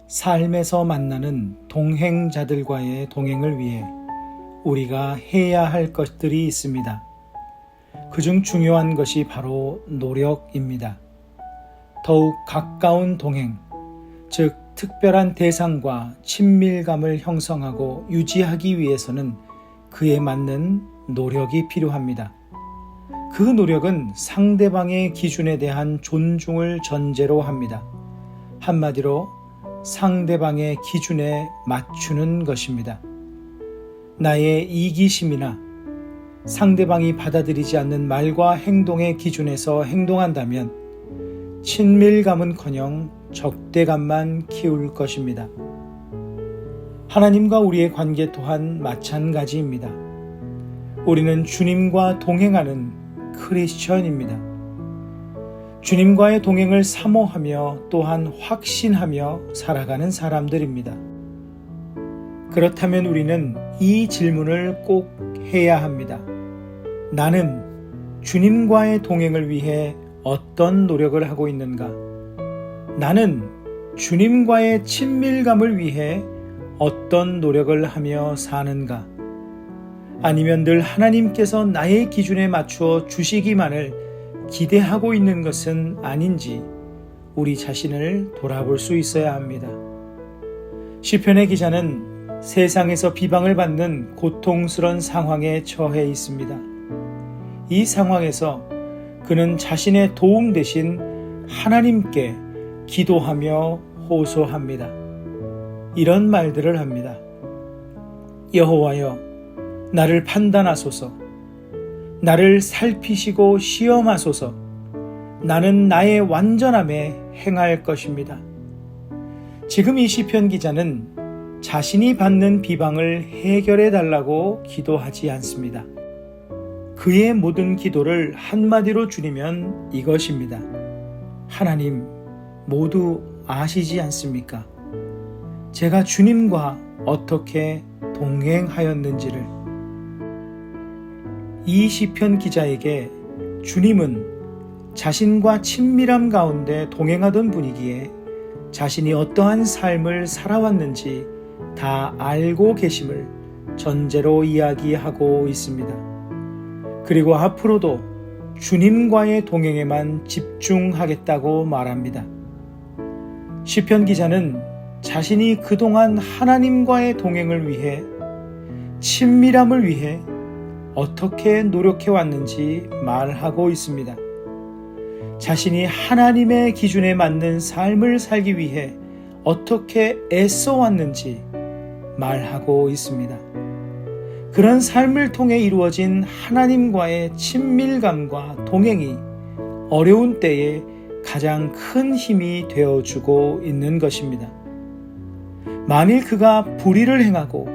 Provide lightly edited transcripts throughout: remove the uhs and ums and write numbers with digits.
삶에서 만나는 동행자들과의 동행을 위해 우리가 해야 할 것들이 있습니다. 그중 중요한 것이 바로 노력입니다. 더욱 가까운 동행, 즉 특별한 대상과 친밀감을 형성하고 유지하기 위해서는 그에 맞는 노력이 필요합니다. 그 노력은 상대방의 기준에 대한 존중을 전제로 합니다. 한마디로 상대방의 기준에 맞추는 것입니다. 나의 이기심이나 상대방이 받아들이지 않는 말과 행동의 기준에서 행동한다면 친밀감은커녕 적대감만 키울 것입니다. 하나님과 우리의 관계 또한 마찬가지입니다. 우리는 주님과 동행하는 크리스천입니다. 주님과의 동행을 사모하며 또한 확신하며 살아가는 사람들입니다. 그렇다면 우리는 이 질문을 꼭 해야 합니다. 나는 주님과의 동행을 위해 어떤 노력을 하고 있는가? 나는 주님과의 친밀감을 위해 어떤 노력을 하며 사는가? 아니면 늘 하나님께서 나의 기준에 맞추어 주시기만을 기대하고 있는 것은 아닌지 우리 자신을 돌아볼 수 있어야 합니다. 시편의 기자는 세상에서 비방을 받는 고통스러운 상황에 처해 있습니다. 이 상황에서 그는 자신의 도움 대신 하나님께 기도하며 호소합니다. 이런 말들을 합니다. 여호와여, 나를 판단하소서. 나를 살피시고 시험하소서. 나는 나의 완전함에 행할 것입니다. 지금 이 시편 기자는 자신이 받는 비방을 해결해 달라고 기도하지 않습니다. 그의 모든 기도를 한마디로 줄이면 이것입니다. 하나님, 모두 아시지 않습니까? 제가 주님과 어떻게 동행하였는지를. 이 시편 기자에게 주님은 자신과 친밀함 가운데 동행하던 분이기에 자신이 어떠한 삶을 살아왔는지 다 알고 계심을 전제로 이야기하고 있습니다. 그리고 앞으로도 주님과의 동행에만 집중하겠다고 말합니다. 시편 기자는 자신이 그동안 하나님과의 동행을 위해, 친밀함을 위해 어떻게 노력해 왔는지 말하고 있습니다. 자신이 하나님의 기준에 맞는 삶을 살기 위해 어떻게 애써 왔는지 말하고 있습니다. 그런 삶을 통해 이루어진 하나님과의 친밀감과 동행이 어려운 때에 가장 큰 힘이 되어주고 있는 것입니다. 만일 그가 불의를 행하고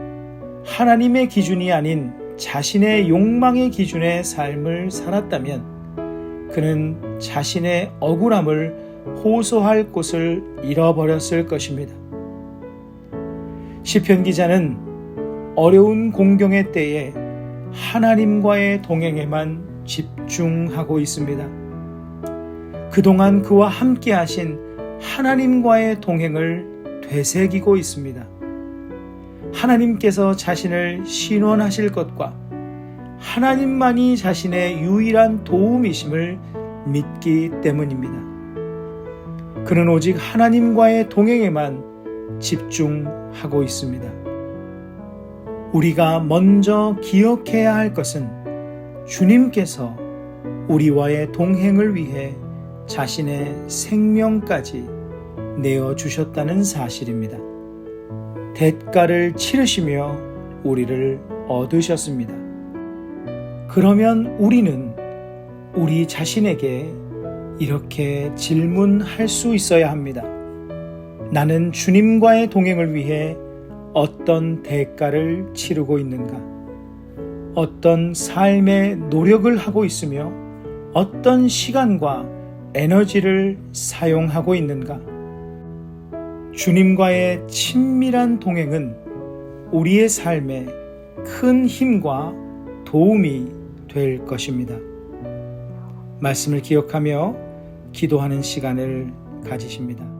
하나님의 기준이 아닌 자신의 욕망의 기준의 삶을 살았다면 그는 자신의 억울함을 호소할 곳을 잃어버렸을 것입니다. 시편 기자는 어려운 공경의 때에 하나님과의 동행에만 집중하고 있습니다. 그동안 그와 함께 하신 하나님과의 동행을 되새기고 있습니다. 하나님께서 자신을 신원하실 것과 하나님만이 자신의 유일한 도움이심을 믿기 때문입니다. 그는 오직 하나님과의 동행에만 집중하고 있습니다. 우리가 먼저 기억해야 할 것은 주님께서 우리와의 동행을 위해 자신의 생명까지 내어주셨다는 사실입니다. 대가를 치르시며 우리를 얻으셨습니다. 그러면 우리는 우리 자신에게 이렇게 질문할 수 있어야 합니다. 나는 주님과의 동행을 위해 어떤 대가를 치르고 있는가? 어떤 삶의 노력을 하고 있으며 어떤 시간과 에너지를 사용하고 있는가? 주님과의 친밀한 동행은 우리의 삶에 큰 힘과 도움이 될 것입니다. 말씀을 기억하며 기도하는 시간을 가지십니다.